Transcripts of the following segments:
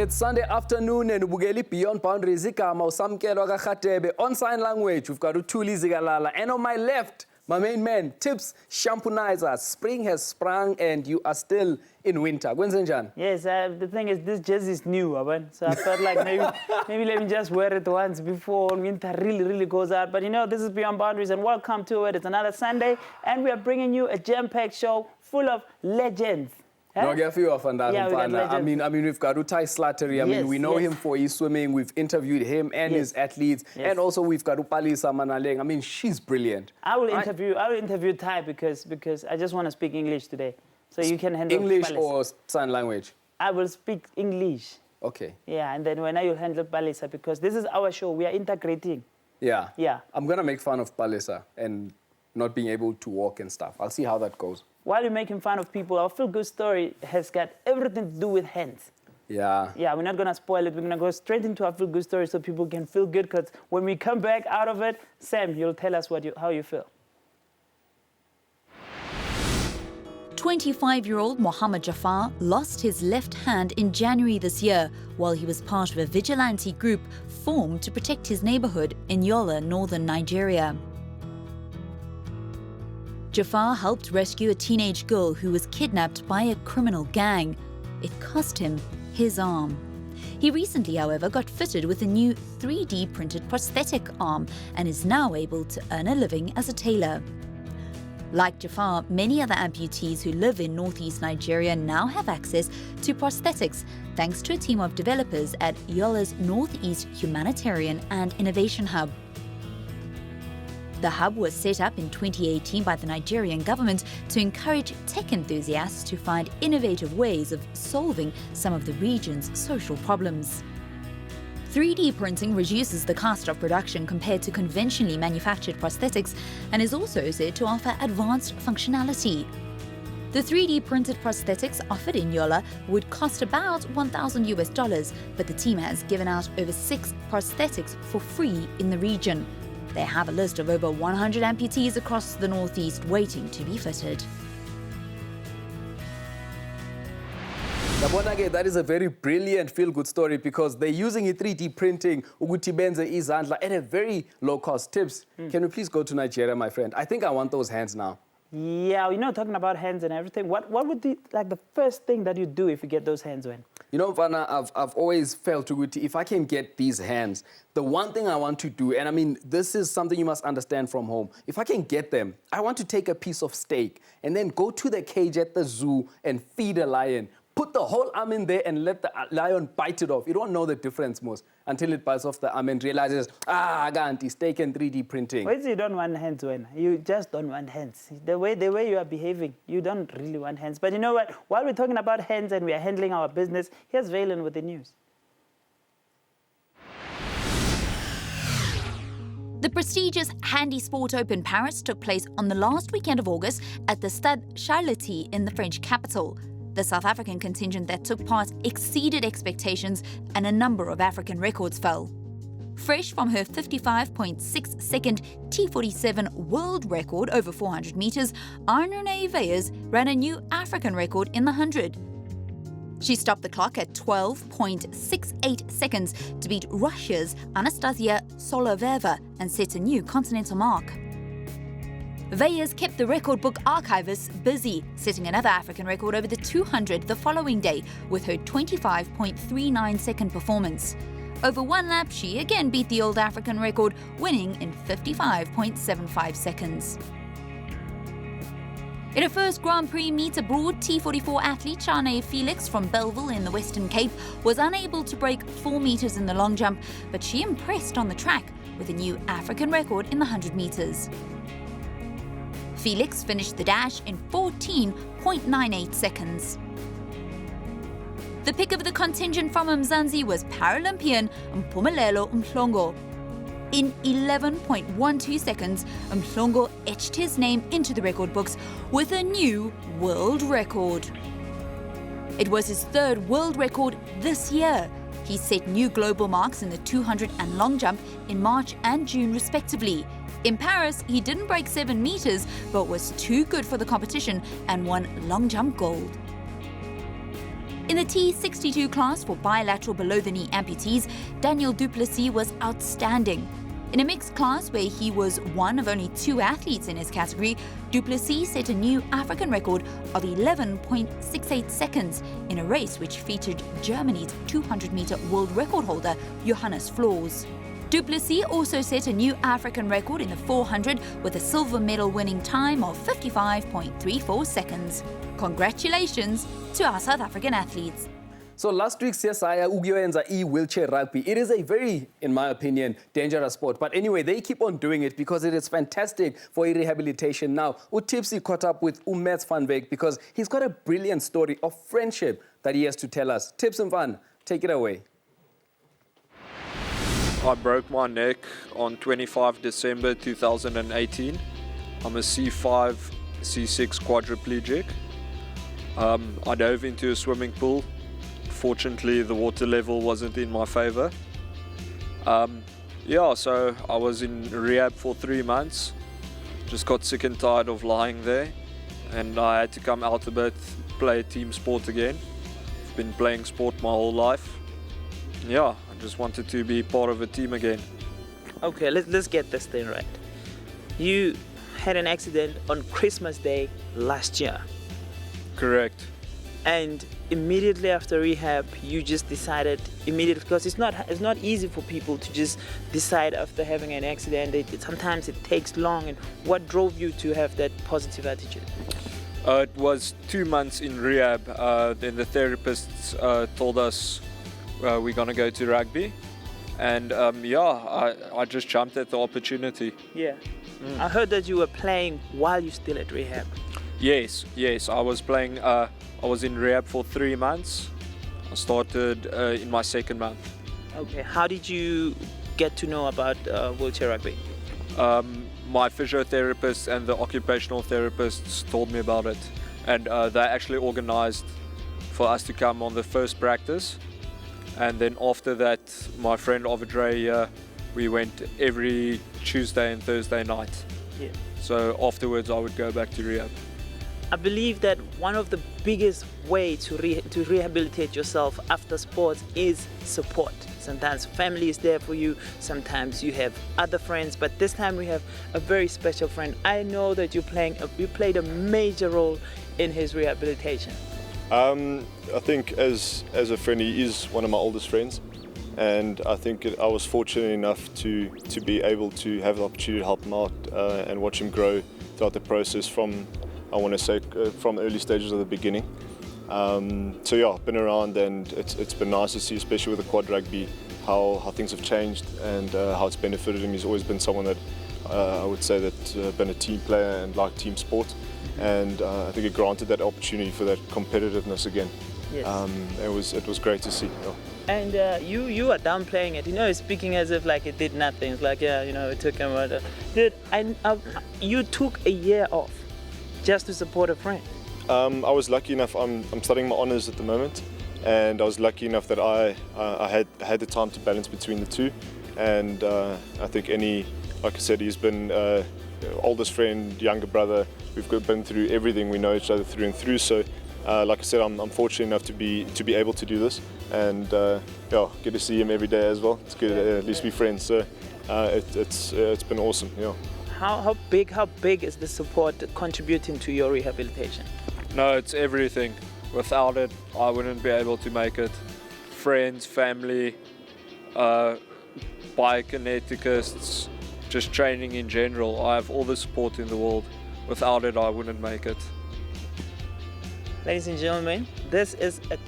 It's Sunday afternoon and ubukeli Beyond Boundaries igama Samkelo kaKhatebe on sign language. We've got Uthuli Zikalala, and on my left, my main man, Tips Shampunizer. Spring has sprung and you are still in winter. Kwenzenjani? Yes, the thing is, this jersey is new, so I felt like maybe let me just wear it once before winter really goes out. But you know, this is Beyond Boundaries, and welcome to it. It's another Sunday, and we are bringing you a jam-packed show full of legends. No, yeah, we got legends. I mean, we've got Tadgh Slattery. I mean, we know him for his swimming. We've interviewed him and his athletes, and also we've got Palesa Manaleng. I mean, she's brilliant. I will interview Tadgh because I just want to speak English today, so you can handle English Palesa. or sign language. I will speak English. Okay. Yeah, and then when I will handle Palesa, because this is our show. We are integrating. Yeah. Yeah. I'm gonna make fun of Palesa and not being able to walk and stuff. I'll see how that goes. While you're making fun of people, our feel-good story has got everything to do with hands. Yeah. Yeah, we're not going to spoil it. We're going to go straight into our feel-good story so people can feel good, because when we come back out of it, Sam, you'll tell us how you feel. 25-year-old Mohammed Jafar lost his left hand in January this year while he was part of a vigilante group formed to protect his neighborhood in Yola, northern Nigeria. Jafar helped rescue a teenage girl who was kidnapped by a criminal gang. It cost him his arm. He recently, however, got fitted with a new 3D printed prosthetic arm and is now able to earn a living as a tailor. Like Jafar, many other amputees who live in northeast Nigeria now have access to prosthetics thanks to a team of developers at Yola's Northeast Humanitarian and Innovation Hub. The hub was set up in 2018 by the Nigerian government to encourage tech enthusiasts to find innovative ways of solving some of the region's social problems. 3D printing reduces the cost of production compared to conventionally manufactured prosthetics and is also said to offer advanced functionality. The 3D printed prosthetics offered in Yola would cost about $1,000, but the team has given out over 6 prosthetics for free in the region. They have a list of over 100 amputees across the northeast waiting to be fitted. That is a very brilliant feel-good story because they're using 3D printing ukuthi benze izandla at a very low cost. Tips, can we please go to Nigeria, my friend? I think I want those hands now. Yeah, you know, talking about hands and everything, what would be like the first thing that you do if you get those hands when? You know, Vanna, I've always felt if I can get these hands, the one thing I want to do, and I mean, this is something you must understand from home. If I can get them, I want to take a piece of steak and then go to the cage at the zoo and feed a lion. Put the whole arm in there and let the lion bite it off. You don't know the difference most until it bites off the arm and realizes, ganti, steak and 3D printing. Wait, you don't want hands when? You just don't want hands. The way you are behaving, you don't really want hands. But you know what? While we're talking about hands and we are handling our business, here's Valen with the news. The prestigious Handy Sport Open Paris took place on the last weekend of August at the Tadgh Slattery in the French capital. The South African contingent that took part exceeded expectations and a number of African records fell. Fresh from her 55.6-second T47 world record over 400 meters, Arnoune Veyers ran a new African record in the 100. She stopped the clock at 12.68 seconds to beat Russia's Anastasia Soloveva and set a new continental mark. Veyers kept the record book archivists busy, setting another African record over the 200 the following day with her 25.39-second performance. Over one lap, she again beat the old African record, winning in 55.75 seconds. In her first Grand Prix meet abroad, T44 athlete Shanae Felix from Belleville in the Western Cape was unable to break 4 meters in the long jump, but she impressed on the track with a new African record in the 100 meters. Felix finished the dash in 14.98 seconds. The pick of the contingent from Mzansi was Paralympian Mpumelelo Mhlongo. In 11.12 seconds, Mhlongo etched his name into the record books with a new world record. It was his 3rd world record this year. He set new global marks in the 200 and long jump in March and June respectively. In Paris, he didn't break 7 meters, but was too good for the competition and won long jump gold. In the T62 class for bilateral below-the-knee amputees, Daniel du Plessis was outstanding. In a mixed class where he was one of only 2 athletes in his category, du Plessis set a new African record of 11.68 seconds in a race which featured Germany's 200-meter world record holder Johannes Floors. Du Plessis also set a new African record in the 400 with a silver medal winning time of 55.34 seconds. Congratulations to our South African athletes. So last week's Siyasaya Ugyoenza wheelchair rugby, it is a very, in my opinion, dangerous sport. But anyway, they keep on doing it because it is fantastic for rehabilitation now. Utipsy caught up with Mase von Drake because he's got a brilliant story of friendship that he has to tell us. Tips and Van, take it away. I broke my neck on 25 December 2018. I'm a C5, C6 quadriplegic. I dove into a swimming pool. Fortunately, the water level wasn't in my favor. So I was in rehab for 3 months. Just got sick and tired of lying there, and I had to come out a bit, play team sport again. I've been playing sport my whole life. I just wanted to be part of a team again. Okay, let's get this thing right. You had an accident on Christmas Day last year. Correct. And immediately after rehab, you just decided immediately, because it's not easy for people to just decide after having an accident. Sometimes it takes long. And what drove you to have that positive attitude? It was 2 months in rehab. Then the therapists told us we're gonna go to rugby, and I just jumped at the opportunity. Yeah. I heard that you were playing while you're still at rehab. Yes, I was playing. I was in rehab for 3 months. I started in my 2nd month. Okay, how did you get to know about wheelchair rugby? My physiotherapists and the occupational therapists told me about it, and they actually organized for us to come on the first practice. And then after that, my friend Avidre, we went every Tuesday and Thursday night. Yeah. So afterwards, I would go back to rehab. I believe that one of the biggest ways to rehabilitate yourself after sports is support. Sometimes family is there for you, sometimes you have other friends, but this time we have a very special friend. I know that you played a major role in his rehabilitation. I think as a friend, he is one of my oldest friends, and I think I was fortunate enough to be able to have the opportunity to help him out and watch him grow throughout the process from, I want to say, from early stages of the beginning. I've been around, and it's been nice to see, especially with the quad rugby, how things have changed and how it's benefited him. He's always been someone that I would say that been a team player and liked team sport. And I think it granted that opportunity for that competitiveness again. Yes. It was great to see. And you are downplaying it, speaking as if like it did nothing. It's like, it took him. You took a year off just to support a friend. I was lucky enough. I'm studying my honours at the moment, and I was lucky enough that I had the time to balance between the two. And I think like I said, he's been oldest friend, younger brother. We've been through everything. We know each other through and through. So, like I said, I'm fortunate enough to be able to do this, and get to see him every day as well. It's good to at least be friends. So, it's been awesome. How big is the support contributing to your rehabilitation? No, it's everything. Without it, I wouldn't be able to make it. Friends, family, biokineticists, just training in general. I have all the support in the world. Without it, I wouldn't make it. Ladies and gentlemen, this is a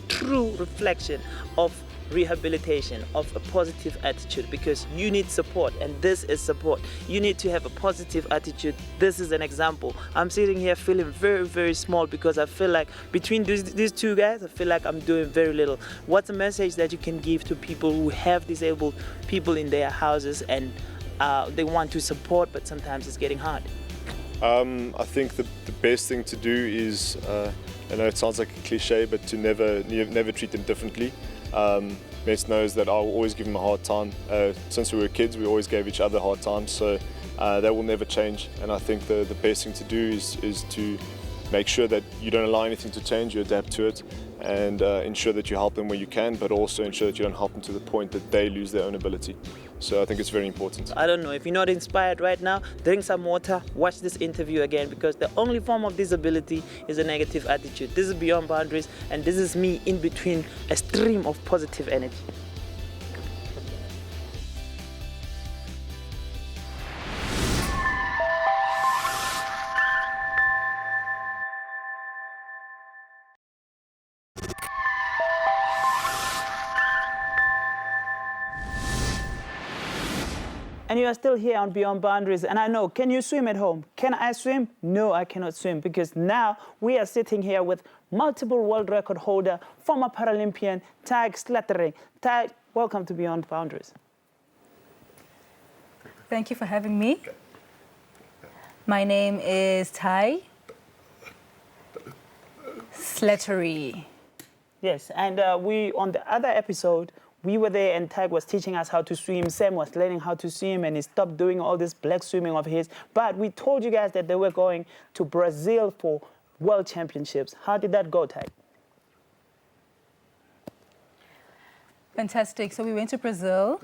true reflection of rehabilitation, of a positive attitude, because you need support, and this is support. You need to have a positive attitude. This is an example. I'm sitting here feeling very, very small because I feel like between these two guys, I feel like I'm doing very little. What's a message that you can give to people who have disabled people in their houses and they want to support, but sometimes it's getting hard? I think the best thing to do is, I know it sounds like a cliche, but to never treat them differently. Mase knows that I'll always give him a hard time. Since we were kids, we always gave each other hard times, so that will never change. And I think the best thing to do is to make sure that you don't allow anything to change, you adapt to it, and ensure that you help them where you can, but also ensure that you don't help them to the point that they lose their own ability. So I think it's very important. I don't know, if you're not inspired right now, drink some water, watch this interview again, because the only form of disability is a negative attitude. This is Beyond Boundaries, and this is me in between a stream of positive energy. And you are still here on Beyond Boundaries. And I know, can you swim at home? Can I swim? No, I cannot swim, because now we are sitting here with multiple world record holder, former Paralympian, Tadgh Slattery. Tadgh, welcome to Beyond Boundaries. Thank you for having me. My name is Tadgh Slattery. Yes, and we, on the other episode, we were there and Tadgh was teaching us how to swim. Sam was learning how to swim and he stopped doing all this black swimming of his. But we told you guys that they were going to Brazil for World Championships. How did that go, Tadgh? Fantastic. So we went to Brazil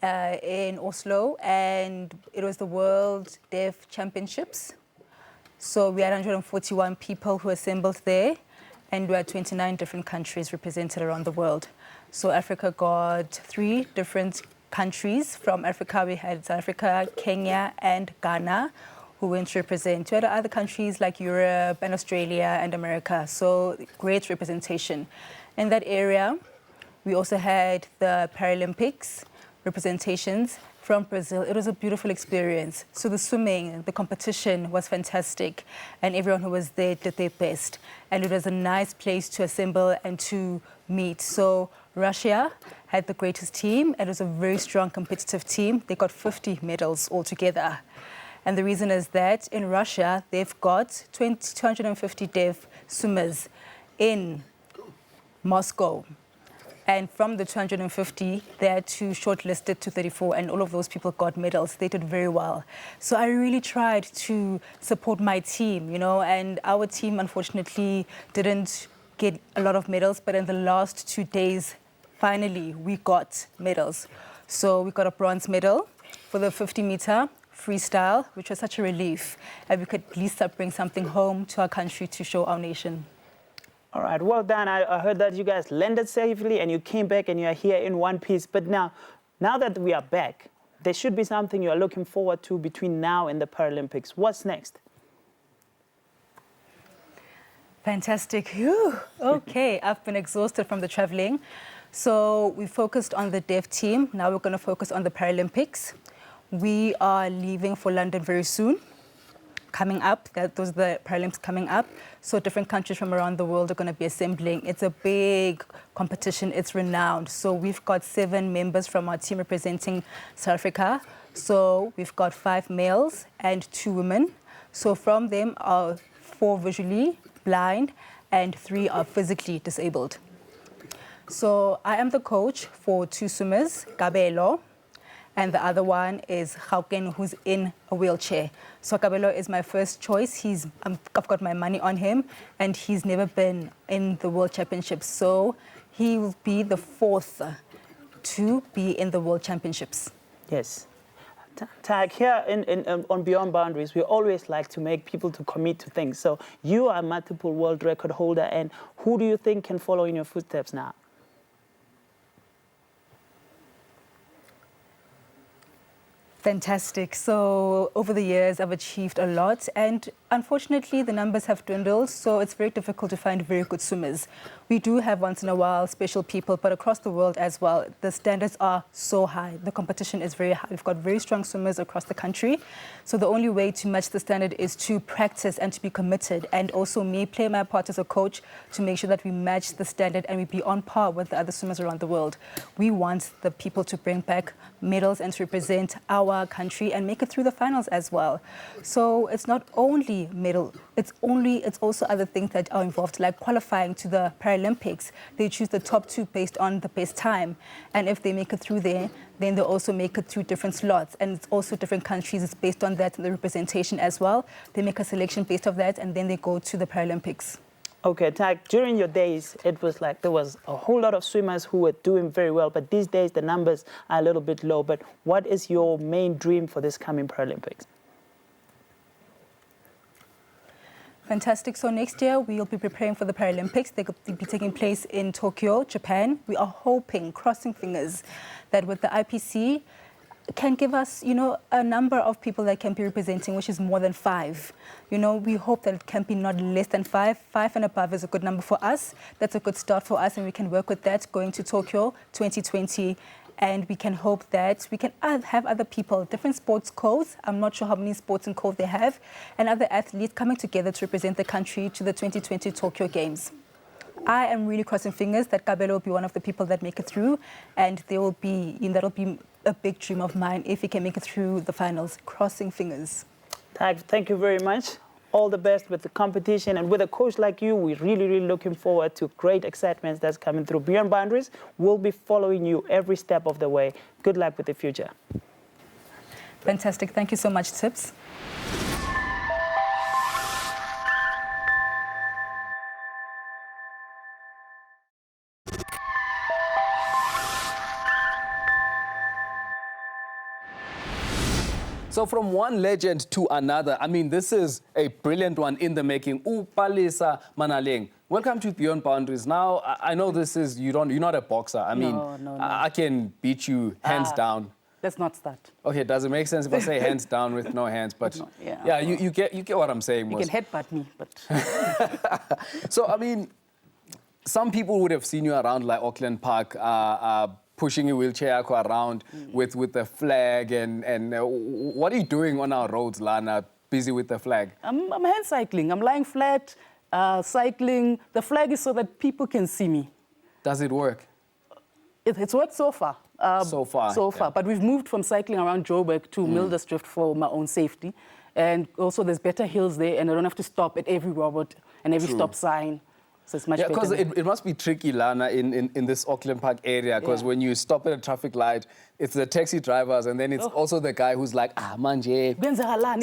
in Oslo, and it was the World Deaf Championships. So we had 141 people who assembled there, and we had 29 different countries represented around the world. So Africa got 3 different countries. From Africa, we had South Africa, Kenya, and Ghana, who went to represent. We had other countries like Europe and Australia and America. So great representation. In that area, we also had the Paralympics representations from Brazil. It was a beautiful experience. So the swimming, the competition was fantastic, and everyone who was there did their best. And it was a nice place to assemble and to meet. So Russia had the greatest team, and it was a very strong competitive team. They got 50 medals altogether. And the reason is that in Russia, they've got 250 deaf swimmers in Moscow. And from the 250, they had to shortlist it to 34, and all of those people got medals. They did very well. So I really tried to support my team, you know, and our team, unfortunately, didn't get a lot of medals, but in the last 2 days, finally, we got medals. So we got a bronze medal for the 50-meter freestyle, which was such a relief, and we could at least bring something home to our country to show our nation. All right, well done. I heard that you guys landed safely and you came back and you are here in one piece. But now that we are back, there should be something you are looking forward to between now and the Paralympics. What's next? Fantastic. Whew. Okay, I've been exhausted from the traveling. So we focused on the deaf team. Now we're going to focus on the Paralympics. We are leaving for London very soon. Coming up, those are the Paralympics coming up. So different countries from around the world are going to be assembling. It's a big competition. It's renowned. So we've got 7 members from our team representing South Africa. So we've got 5 males and 2 women. So from them are 4 visually blind and 3 are physically disabled. So I am the coach for 2 swimmers, Kabelo, and the other one is Gauteng, who's in a wheelchair. So Kabelo is my first choice. I've got my money on him, and he's never been in the World Championships. So he will be the 4th to be in the World Championships. Yes. Tadgh, here on Beyond Boundaries, we always like to make people to commit to things. So you are a multiple world record holder, and who do you think can follow in your footsteps now? Fantastic. So over the years, I've achieved a lot, and unfortunately, the numbers have dwindled, so it's very difficult to find very good swimmers. We do have once in a while special people, but across the world as well, the standards are so high. The competition is very high. We've got very strong swimmers across the country. So the only way to match the standard is to practice and to be committed, and also me play my part as a coach to make sure that we match the standard and we be on par with the other swimmers around the world. We want the people to bring back medals and to represent our country and make it through the finals as well. So it's not only medal, it's also other things that are involved, like qualifying to the Paralympics. They choose the top 2 based on the best time, and if they make it through there, then they also make it through different slots, and it's also different countries. It's based on that and the representation as well. They make a selection based on that, and then they go to the Paralympics. Okay, Tadgh, during your days, it was like there was a whole lot of swimmers who were doing very well, but these days the numbers are a little bit low. But what is your main dream for this coming Paralympics? Fantastic. So next year we'll be preparing for the Paralympics. They will be taking place in Tokyo, Japan. We are hoping, crossing fingers, that with the IPC can give us, a number of people that can be representing, which is more than 5. We hope that it can be not less than 5. 5 and above is a good number for us. That's a good start for us, and we can work with that going to Tokyo 2020. And we can hope that we can have other people, different sports codes. I'm not sure how many sports and codes they have, and other athletes coming together to represent the country to the 2020 Tokyo Games. I am really crossing fingers that Kabelo will be one of the people that make it through, and that'll be a big dream of mine if he can make it through the finals. Crossing fingers. Tadgh, thank you very much. All the best with the competition, and with a coach like you, we're really, really looking forward to great excitement that's coming through. Beyond Boundaries, we'll be following you every step of the way. Good luck with the future. Fantastic. Thank you so much, Tips. So from one legend to another, I mean, this is a brilliant one in the making. Palesa Manaleng. Welcome to Beyond Boundaries. Now, I know this is, you're not a boxer. I mean, No. I can beat you hands down. Let's not start. Okay, does it make sense if I say hands down with no hands? But No, yeah, you get what I'm saying. You can headbutt me, but... So, I mean, some people would have seen you around like Auckland Park, pushing a wheelchair around with the flag, and what are you doing on our roads, Lana? Busy with the flag? I'm hand cycling. I'm lying flat, cycling. The flag is so that people can see me. Does it work? It's worked so far. So far. Yeah. But we've moved from cycling around Joburg to Mildersdrift for my own safety. And also there's better hills there, and I don't have to stop at every robot and every stop sign. So it's much better. Because it must be tricky, Lana, in this Auckland Park area, because when you stop at a traffic light, it's the taxi drivers, and then it's also the guy who's like, manje,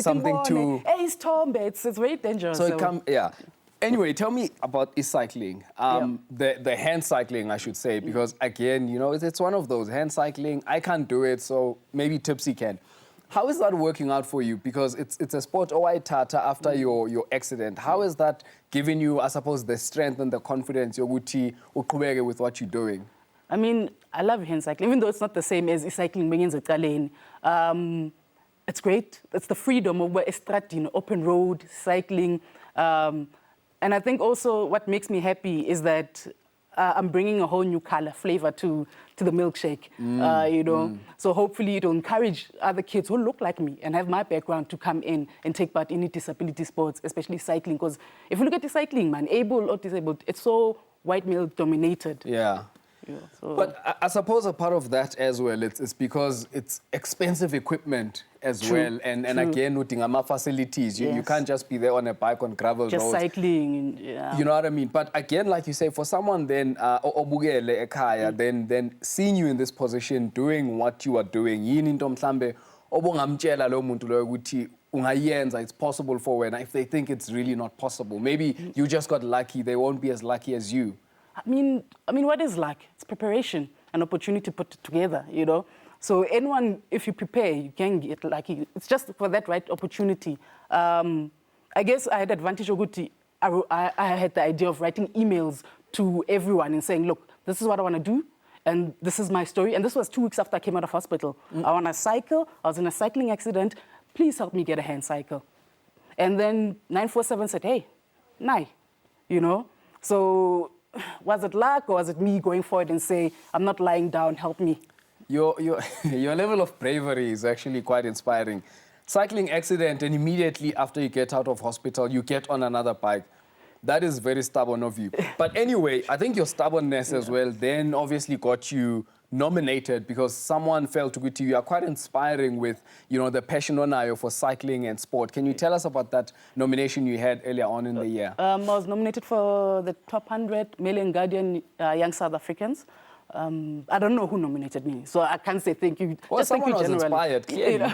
something to... Hey, it's Tombe. It's very dangerous. So Anyway, tell me about e-cycling, the hand cycling, I should say, because again, it's one of those, hand cycling, I can't do it, so maybe Tipsy can. How is that working out for you? Because it's a sport, tata after your accident. How is that giving you, I suppose, the strength and the confidence with what you're doing? I mean, I love hand cycling, even though it's not the same as e-cycling. It's great. It's the freedom of open road, cycling. And I think also what makes me happy is that I'm bringing a whole new color, flavor to the milkshake, So hopefully it'll encourage other kids who look like me and have my background to come in and take part in disability sports, especially cycling. Because if you look at the cycling, man, able or disabled, it's so white male dominated. Yeah. But I suppose a part of that as well, it's because it's expensive equipment as well. And again, with facilities, you can't just be there on a bike on gravel just roads. Cycling. You know what I mean? But again, like you say, for someone then, then seeing you in this position, doing what you are doing, it's possible for when if they think it's really not possible. Maybe you just got lucky, they won't be as lucky as you. I mean, what is luck? It's preparation, an opportunity to put it together, So anyone, if you prepare, you can get lucky. It's just for that right opportunity. I guess I had advantage of I had the idea of writing emails to everyone and saying, look, this is what I want to do, and this is my story. And this was 2 weeks after I came out of hospital. I want to cycle. I was in a cycling accident. Please help me get a hand cycle. And then 947 said, hey, Nai, So was it luck, or was it me going forward and say, I'm not lying down, help me? Your level of bravery is actually quite inspiring. Cycling accident, and immediately after you get out of hospital, you get on another bike. That is very stubborn of you. But anyway, I think your stubbornness as well then obviously got you nominated because someone felt to you. You are quite inspiring with, the passion on you for cycling and sport. Can you tell us about that nomination you had earlier on in the year? I was nominated for the top 100 Male and Guardian young South Africans. I don't know who nominated me, so I can't say thank you. Well, just someone thank you was inspired, clearly.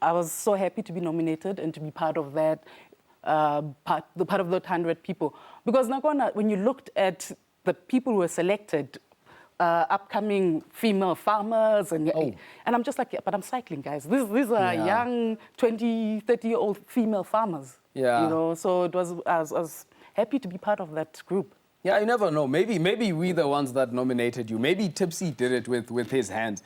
I was so happy to be nominated and to be part of that. the part of the 100 people. Because Nakona, when you looked at the people who were selected, upcoming female farmers, and I'm just like, yeah, but I'm cycling, guys. These are young 20, 30-year-old female farmers. Yeah. You know, so I was happy to be part of that group. Yeah, you never know. Maybe we the ones that nominated you. Maybe Tipsy did it with his hands.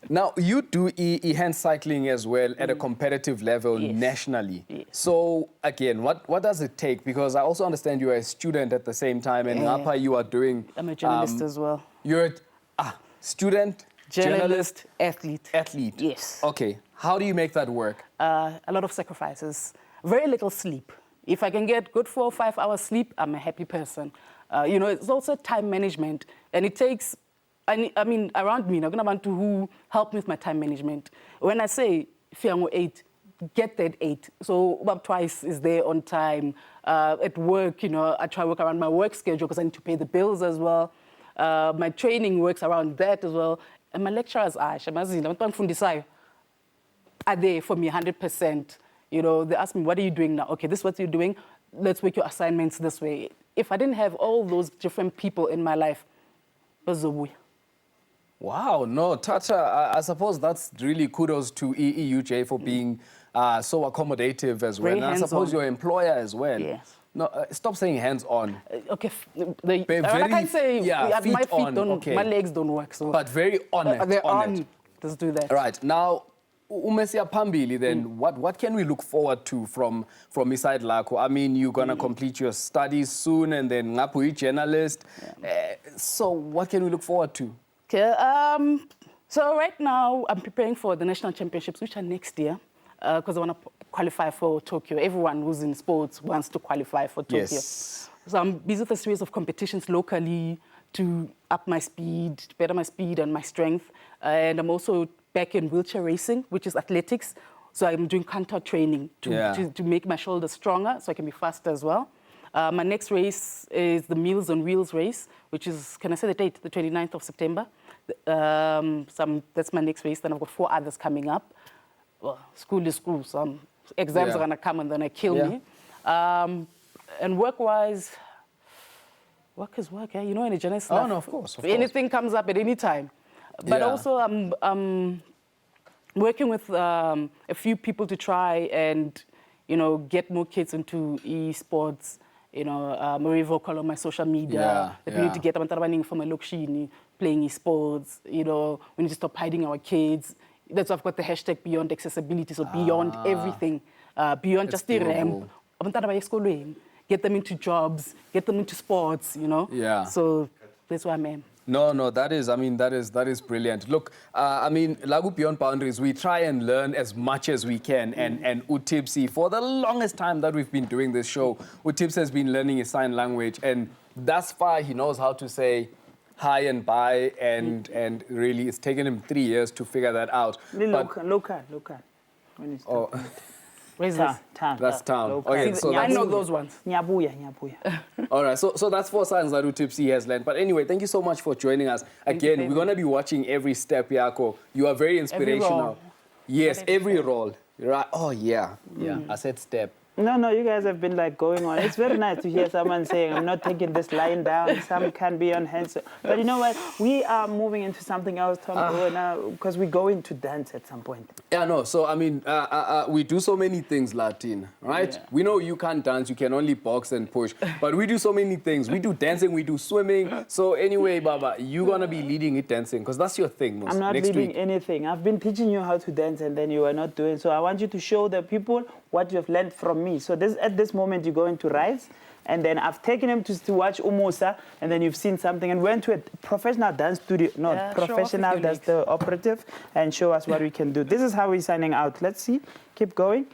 Now, you do e-hand cycling as well at a competitive level nationally. Yes. So, again, what does it take? Because I also understand you are a student at the same time, and Ngapha you are doing... I'm a journalist as well. You're a student, Journalist, athlete. athlete. Yes. Okay. How do you make that work? A lot of sacrifices. Very little sleep. If I can get good 4 or 5 hours sleep, I'm a happy person. You know, it's also time management. And it takes, I mean, around me, I'm going to want to who help me with my time management. When I say, Fiango 8, get that 8. So Bob Twice is there on time. At work, you know, I try to work around my work schedule because I need to pay the bills as well. My training works around that as well. And my lecturers are there for me 100%. You know, they ask me, what are you doing now? Okay, this is what you're doing. Let's work your assignments this way. If I didn't have all those different people in my life, wow, no, Tata, I suppose that's really kudos to EEUJ for being so accommodative as well. Very And I suppose hands-on. your employer as well. Yes. No, stop saying hands-on. Okay, Very- I can't say my feet feet on, don't, okay. my legs don't work. So But very on it. they're on it. on. Let's do that. Right, now, Umesia Pambili, then, what can we look forward to from Inside Lako? I mean, you're going to complete your studies soon, and then Ngapui journalist. So what can we look forward to? Okay, so right now, I'm preparing for the national championships, which are next year, because I want to qualify for Tokyo. Everyone who's in sports wants to qualify for Tokyo. Yes. So I'm busy with a series of competitions locally to up my speed, better my speed and my strength. And I'm also back in wheelchair racing, which is athletics. So I'm doing canter training to make my shoulders stronger so I can be faster as well. My next race is the Meals on Wheels race, which is, can I say the date? The 29th of September. That's my next race. Then I've got 4 others coming up. Well, school is school, so exams are going to come and then kill me. And work-wise, work is work, eh? You know, in a journalist life, no, of course. anything comes up at any time. But also, I'm working with a few people to try and, you know, get more kids into esports. You know, I'm very vocal on my social media. That we need to get them from a lokshini playing esports. You know, we need to stop hiding our kids. That's why I've got the hashtag beyond accessibility, so beyond everything, beyond just the ramp. Get them into jobs, get them into sports, you know? Yeah. So that's where I'm at. No, that is brilliant. Look, I mean, Lagu Beyond Boundaries, we try and learn as much as we can. And Utipsi, for the longest time that we've been doing this show, Utipsi has been learning his sign language. And thus far, he knows how to say hi and bye. And really, it's taken him 3 years to figure that out. Local. When it's Where's this? Town. That's town. Local. Okay, so I that's... know those ones. Nyabuya. All right, so that's 4 signs that Utipsi has learned. But anyway, thank you so much for joining us. Again, we're going to be watching every step, Yako. You are very inspirational. Yes, every role. Right. Oh, yeah. I said step. No, you guys have been like going on. It's very nice to hear someone saying, I'm not taking this line down. Some can be on hands. But you know what? We are moving into something else, Tom, now, because we go into dance at some point. Yeah, no. So, I mean, we do so many things, Latin, right? Yeah. We know you can't dance. You can only box and push. But we do so many things. We do dancing. We do swimming. So anyway, Baba, you're going to be leading it dancing because that's your thing. I'm not leading anything. I've been teaching you how to dance and then you are not doing. So I want you to show the people what you have learned from me. So at this moment, you go into Rise, and then I've taken him to watch Umusa, and then you've seen something, and went to a professional dance studio, professional, that's the operative, and show us what we can do. This is how we're signing out. Let's see. Keep going,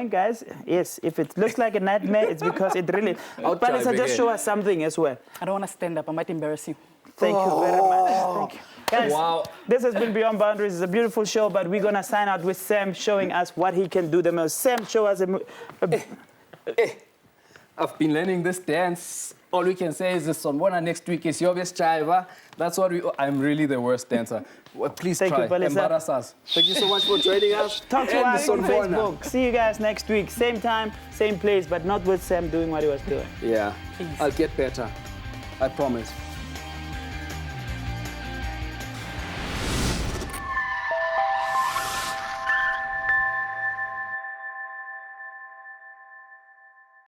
guys. Yes, if it looks like a nightmare, it's because it really... Palesa, just show us something as well. I don't want to stand up. I might embarrass you. Thank you very much. Thank you. Guys, wow. This has been Beyond Boundaries. It's a beautiful show, but we're going to sign out with Sam showing us what he can do the most. Sam, show us I've been learning this dance all we can say is this Sonbona next week is your best driver. That's what I'm really the worst dancer. Well, please Thank try. you, Palesa. Embarrass us. Thank you so much for joining us. Talk to And us on Sonbona. Facebook. See you guys next week. Same time, same place, but not with Sam doing what he was doing. Yeah, I'll get better. I promise.